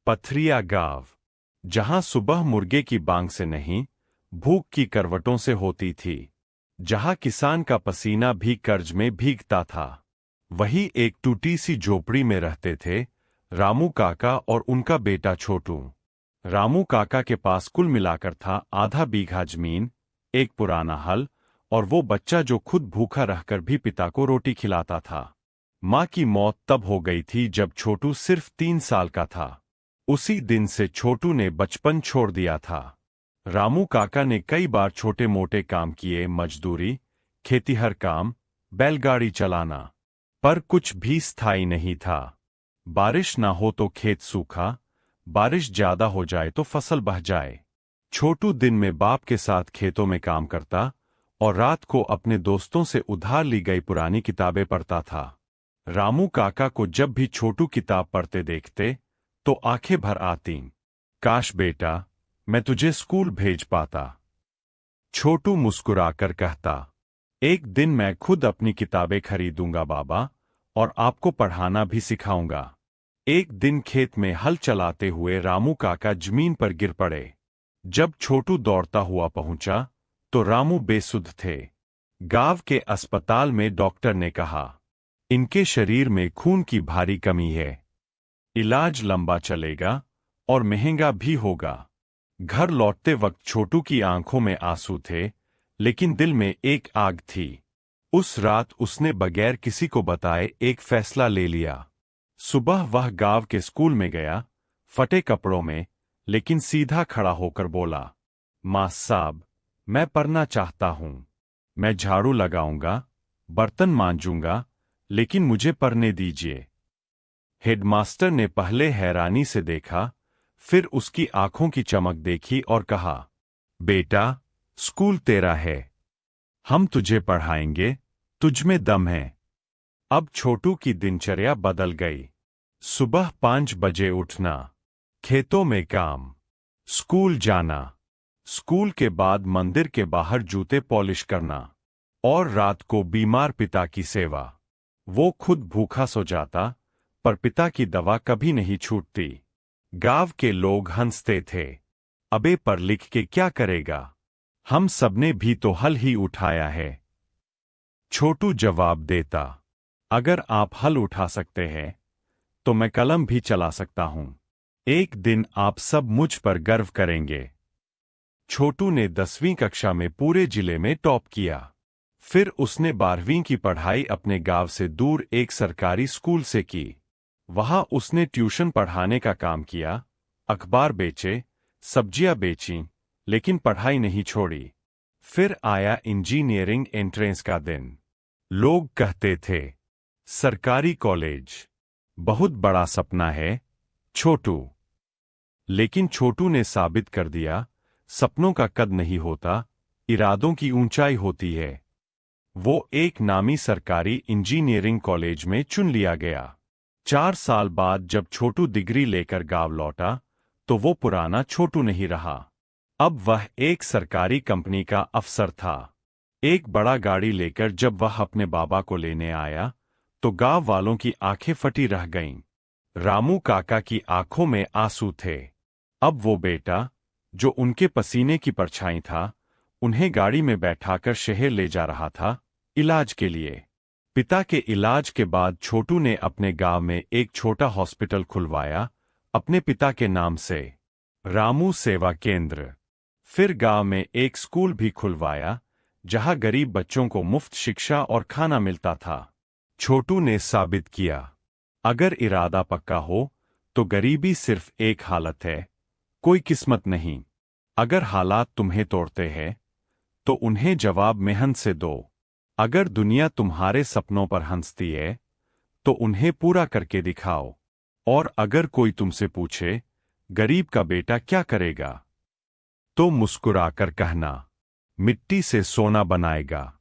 पथरिया गांव, जहां सुबह मुर्गे की बांग से नहीं, भूख की करवटों से होती थी, जहां किसान का पसीना भी कर्ज में भीगता था, वही एक टूटी सी झोपड़ी में रहते थे रामू काका और उनका बेटा छोटू। रामू काका के पास कुल मिलाकर था आधा बीघा जमीन, एक पुराना हल और वो बच्चा जो खुद भूखा रहकर भी पिता को रोटी खिलाता था। माँ की मौत तब हो गई थी जब छोटू सिर्फ 3 साल का था। उसी दिन से छोटू ने बचपन छोड़ दिया था। रामू काका ने कई बार छोटे मोटे काम किए, मजदूरी, खेतीहर काम, बैलगाड़ी चलाना, पर कुछ भी स्थायी नहीं था। बारिश ना हो तो खेत सूखा, बारिश ज्यादा हो जाए तो फसल बह जाए। छोटू दिन में बाप के साथ खेतों में काम करता और रात को अपने दोस्तों से उधार ली गई पुरानी किताबें पढ़ता था। रामू काका को जब भी छोटू किताब पढ़ते देखते तो आंखें भर आतीं। काश बेटा, मैं तुझे स्कूल भेज पाता। छोटू मुस्कुराकर कहता, एक दिन मैं खुद अपनी किताबें खरीदूंगा बाबा, और आपको पढ़ाना भी सिखाऊंगा। एक दिन खेत में हल चलाते हुए रामू काका जमीन पर गिर पड़े। जब छोटू दौड़ता हुआ पहुंचा तो रामू बेसुध थे। गांव के अस्पताल में डॉक्टर ने कहा, इनके शरीर में खून की भारी कमी है, इलाज लंबा चलेगा और महंगा भी होगा। घर लौटते वक्त छोटू की आंखों में आंसू थे, लेकिन दिल में एक आग थी। उस रात उसने बगैर किसी को बताए एक फैसला ले लिया। सुबह वह गांव के स्कूल में गया, फटे कपड़ों में, लेकिन सीधा खड़ा होकर बोला, मां साहब, मैं पढ़ना चाहता हूं। मैं झाड़ू लगाऊंगा, बर्तन मांजूंगा, लेकिन मुझे पढ़ने दीजिए। हेडमास्टर ने पहले हैरानी से देखा, फिर उसकी आंखों की चमक देखी और कहा, बेटा, स्कूल तेरा है, हम तुझे पढ़ाएंगे, तुझमें दम है। अब छोटू की दिनचर्या बदल गई। सुबह 5 बजे उठना, खेतों में काम, स्कूल जाना, स्कूल के बाद मंदिर के बाहर जूते पॉलिश करना, और रात को बीमार पिता की सेवा। वो खुद भूखा सो जाता, पर पिता की दवा कभी नहीं छूटती। गांव के लोग हंसते थे, अबे पढ़ लिख के क्या करेगा, हम सबने भी तो हल ही उठाया है। छोटू जवाब देता, अगर आप हल उठा सकते हैं तो मैं कलम भी चला सकता हूं। एक दिन आप सब मुझ पर गर्व करेंगे। छोटू ने 10वीं कक्षा में पूरे जिले में टॉप किया। फिर उसने 12वीं की पढ़ाई अपने गांव से दूर एक सरकारी स्कूल से की। वहां उसने ट्यूशन पढ़ाने का काम किया, अखबार बेचे, सब्जियां बेचीं, लेकिन पढ़ाई नहीं छोड़ी। फिर आया इंजीनियरिंग एंट्रेंस का दिन। लोग कहते थे, सरकारी कॉलेज, बहुत बड़ा सपना है छोटू। लेकिन छोटू ने साबित कर दिया, सपनों का कद नहीं होता, इरादों की ऊंचाई होती है। वो एक नामी सरकारी इंजीनियरिंग कॉलेज में चुन लिया गया। 4 साल बाद जब छोटू डिग्री लेकर गांव लौटा, तो वो पुराना छोटू नहीं रहा। अब वह एक सरकारी कंपनी का अफसर था। एक बड़ा गाड़ी लेकर जब वह अपने बाबा को लेने आया, तो गांव वालों की आंखें फटी रह गईं। रामू काका की आंखों में आंसू थे। अब वो बेटा, जो उनके पसीने की परछाई था, उन्हें गाड़ी में बैठाकर शहर ले जा रहा था, इलाज के लिए। पिता के इलाज के बाद छोटू ने अपने गांव में एक छोटा हॉस्पिटल खुलवाया, अपने पिता के नाम से, रामू सेवा केंद्र। फिर गांव में एक स्कूल भी खुलवाया, जहां गरीब बच्चों को मुफ्त शिक्षा और खाना मिलता था। छोटू ने साबित किया, अगर इरादा पक्का हो तो गरीबी सिर्फ एक हालत है, कोई किस्मत नहीं। अगर हालात तुम्हें तोड़ते हैं तो उन्हें जवाब मेहनत से दो। अगर दुनिया तुम्हारे सपनों पर हंसती है तो उन्हें पूरा करके दिखाओ। और अगर कोई तुमसे पूछे, गरीब का बेटा क्या करेगा, तो मुस्कुराकर कहना, मिट्टी से सोना बनाएगा।